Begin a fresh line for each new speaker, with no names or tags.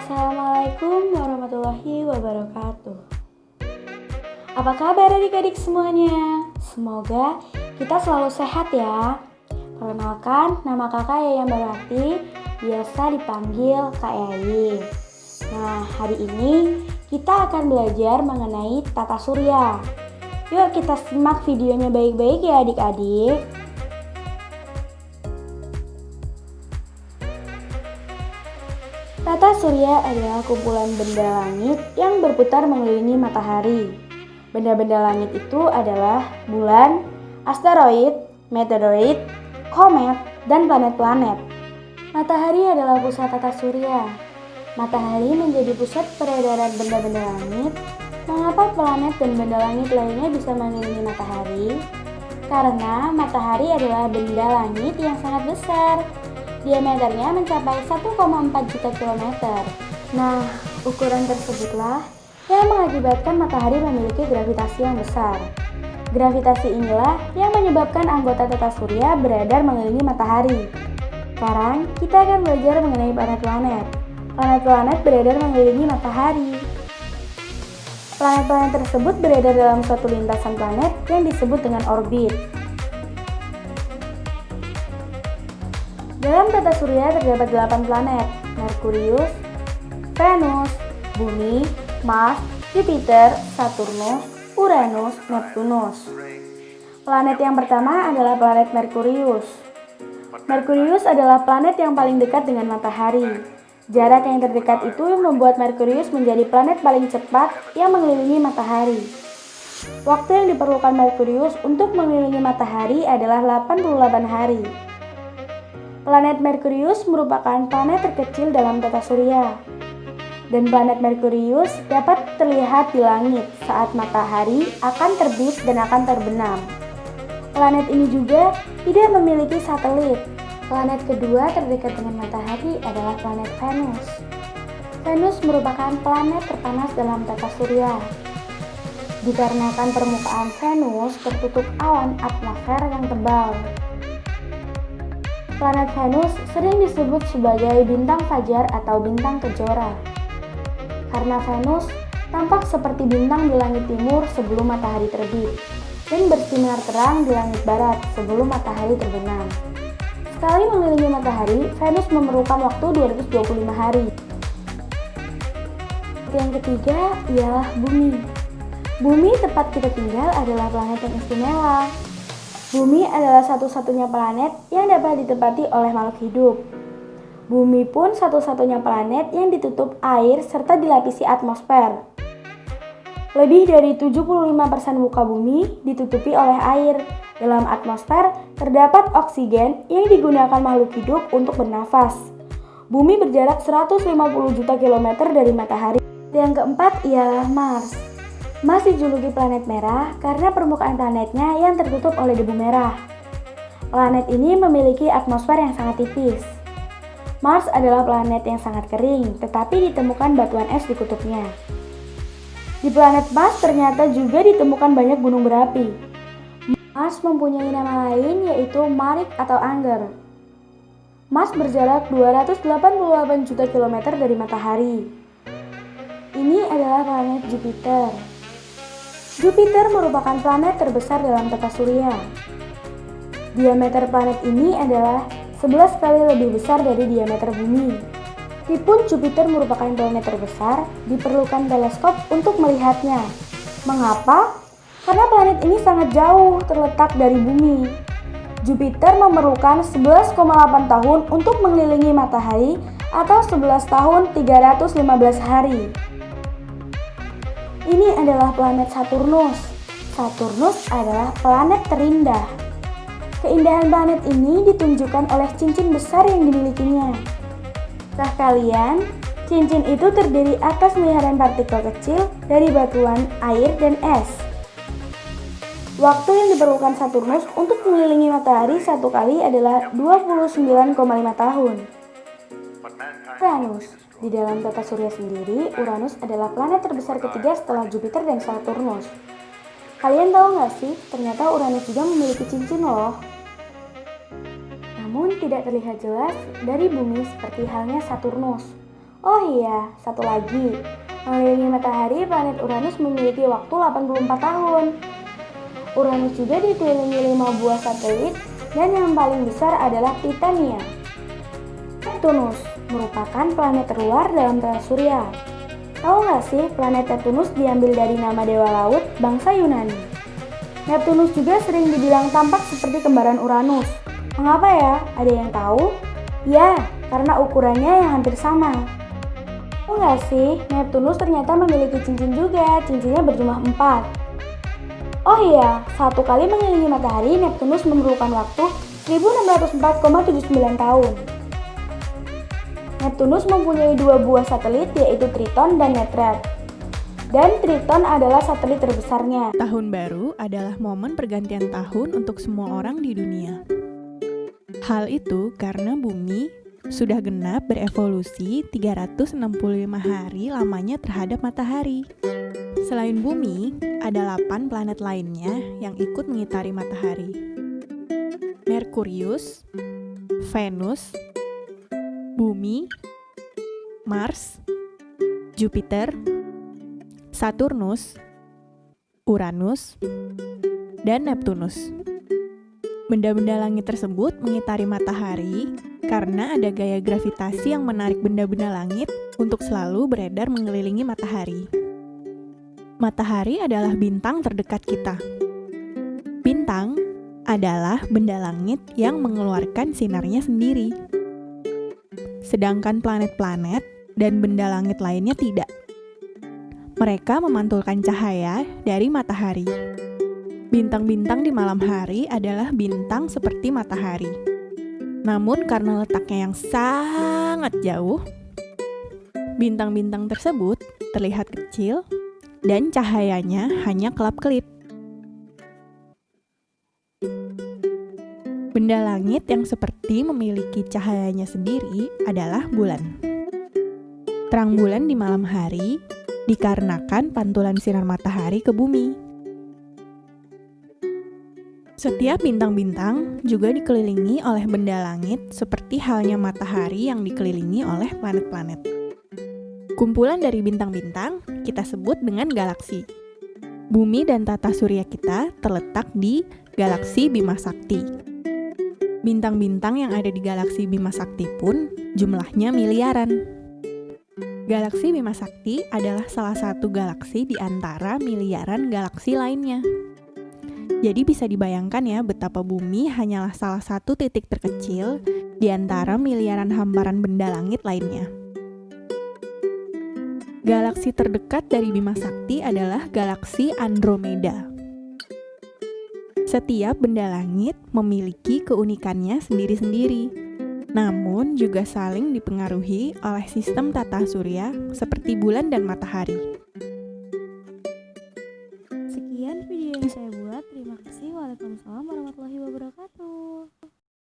Assalamualaikum warahmatullahi wabarakatuh. Apa kabar adik-adik semuanya? Semoga kita selalu sehat ya. Perkenalkan, nama kakak Yayan Barati, biasa dipanggil Kak Yayi. Nah, hari ini kita akan belajar mengenai tata surya. Yuk kita simak videonya baik-baik ya adik-adik. Tata surya adalah kumpulan benda langit yang berputar mengelilingi matahari. Benda-benda langit itu adalah bulan, asteroid, meteoroid, komet, dan planet-planet. Matahari adalah pusat tata surya. Matahari menjadi pusat peredaran benda-benda langit. Mengapa planet dan benda langit lainnya bisa mengelilingi matahari? Karena matahari adalah benda langit yang sangat besar. Diameternya mencapai 1,4 juta kilometer. Nah, ukuran tersebutlah yang mengakibatkan matahari memiliki gravitasi yang besar. Gravitasi inilah yang menyebabkan anggota tata surya beredar mengelilingi matahari. Sekarang, kita akan belajar mengenai planet-planet. Planet-planet beredar mengelilingi matahari. Planet-planet tersebut beredar dalam suatu lintasan planet yang disebut dengan orbit. Dalam tata surya terdapat 8 planet: Merkurius, Venus, Bumi, Mars, Jupiter, Saturnus, Uranus, Neptunus. Planet yang pertama adalah planet Merkurius. Merkurius adalah planet yang paling dekat dengan matahari. Jarak yang terdekat itu membuat Merkurius menjadi planet paling cepat yang mengelilingi matahari. Waktu yang diperlukan Merkurius untuk mengelilingi matahari adalah 88 hari. Planet Merkurius merupakan planet terkecil dalam tata surya. Dan planet Merkurius dapat terlihat di langit saat matahari akan terbit dan akan terbenam. Planet ini juga tidak memiliki satelit. Planet kedua terdekat dengan matahari adalah planet Venus. Venus merupakan planet terpanas dalam tata surya. Dikarenakan permukaan Venus tertutup awan atmosfer yang tebal. Planet Venus sering disebut sebagai bintang fajar atau bintang kejora. Karena Venus tampak seperti bintang di langit timur sebelum matahari terbit dan bersinar terang di langit barat sebelum matahari terbenam. Sekali mengelilingi matahari, Venus memerlukan waktu 225 hari. Yang ketiga ialah Bumi. Bumi tempat kita tinggal adalah planet yang istimewa. Bumi adalah satu-satunya planet yang dapat ditempati oleh makhluk hidup. Bumi pun satu-satunya planet yang ditutup air serta dilapisi atmosfer. Lebih dari 75% muka bumi ditutupi oleh air. Dalam atmosfer terdapat oksigen yang digunakan makhluk hidup untuk bernafas. Bumi berjarak 150 juta kilometer dari matahari. Yang keempat ialah Mars. Mars dijuluki planet merah karena permukaan planetnya yang tertutup oleh debu merah. Planet ini memiliki atmosfer yang sangat tipis. Mars adalah planet yang sangat kering, tetapi ditemukan batuan es di kutubnya. Di planet Mars ternyata juga ditemukan banyak gunung berapi. Mars mempunyai nama lain yaitu Marik atau Angger. Mars berjarak 288 juta kilometer dari matahari. Ini adalah planet Jupiter. Jupiter merupakan planet terbesar dalam tata surya. Diameter planet ini adalah 11 kali lebih besar dari diameter bumi. Meskipun Jupiter merupakan planet terbesar, diperlukan teleskop untuk melihatnya. Mengapa? Karena planet ini sangat jauh terletak dari bumi. Jupiter memerlukan 11,8 tahun untuk mengelilingi matahari atau 11 tahun 315 hari. Ini adalah planet Saturnus. Saturnus adalah planet terindah. Keindahan planet ini ditunjukkan oleh cincin besar yang dimilikinya. Tahukah kalian, cincin itu terdiri atas miliaran partikel kecil dari batuan, air, dan es. Waktu yang diperlukan Saturnus untuk mengelilingi matahari satu kali adalah 29,5 tahun. Uranus. Di dalam tata surya sendiri, Uranus adalah planet terbesar ketiga setelah Jupiter dan Saturnus. Kalian tahu nggak sih, ternyata Uranus juga memiliki cincin loh. Namun tidak terlihat jelas dari bumi seperti halnya Saturnus. Oh iya, satu lagi. Mengelilingi matahari, planet Uranus memiliki waktu 84 tahun. Uranus juga dikelilingi 5 buah satelit dan yang paling besar adalah Titania. Neptunus merupakan planet terluar dalam tata surya. Tahu nggak sih planet Neptunus diambil dari nama dewa laut bangsa Yunani? Neptunus juga sering dibilang tampak seperti kembaran Uranus. Mengapa ya? Ada yang tahu? Ya, karena ukurannya yang hampir sama. Tahu nggak sih, Neptunus ternyata memiliki cincin juga, cincinnya berjumlah 4. Oh iya, satu kali mengelilingi matahari, Neptunus memerlukan waktu 1604,79 tahun. Neptunus mempunyai 2 buah satelit yaitu Triton dan Netrad. Dan Triton adalah satelit terbesarnya.
Tahun baru adalah momen pergantian tahun untuk semua orang di dunia. Hal itu karena bumi sudah genap berevolusi 365 hari lamanya terhadap matahari. Selain bumi, ada 8 planet lainnya yang ikut mengitari matahari. Merkurius, Venus, Bumi, Mars, Jupiter, Saturnus, Uranus, dan Neptunus. Benda-benda langit tersebut mengitari matahari karena ada gaya gravitasi yang menarik benda-benda langit untuk selalu beredar mengelilingi matahari. Matahari adalah bintang terdekat kita. Bintang adalah benda langit yang mengeluarkan sinarnya sendiri. Sedangkan planet-planet dan benda langit lainnya tidak. Mereka memantulkan cahaya dari matahari. Bintang-bintang di malam hari adalah bintang seperti matahari. Namun karena letaknya yang sangat jauh, bintang-bintang tersebut terlihat kecil dan cahayanya hanya kelap-kelip. Benda langit yang seperti memiliki cahayanya sendiri adalah bulan. Terang bulan di malam hari dikarenakan pantulan sinar matahari ke bumi. Setiap bintang-bintang juga dikelilingi oleh benda langit seperti halnya matahari yang dikelilingi oleh planet-planet. Kumpulan dari bintang-bintang kita sebut dengan galaksi. Bumi dan tata surya kita terletak di galaksi Bima Sakti. Bintang-bintang yang ada di galaksi Bima Sakti pun jumlahnya miliaran. Galaksi Bima Sakti adalah salah satu galaksi di antara miliaran galaksi lainnya. Jadi bisa dibayangkan ya betapa bumi hanyalah salah satu titik terkecil di antara miliaran hamparan benda langit lainnya. Galaksi terdekat dari Bima Sakti adalah galaksi Andromeda. Setiap benda langit memiliki keunikannya sendiri-sendiri, namun juga saling dipengaruhi oleh sistem tata surya seperti bulan dan matahari.
Sekian video yang saya buat. Terima kasih. Waalaikumsalam warahmatullahi wabarakatuh.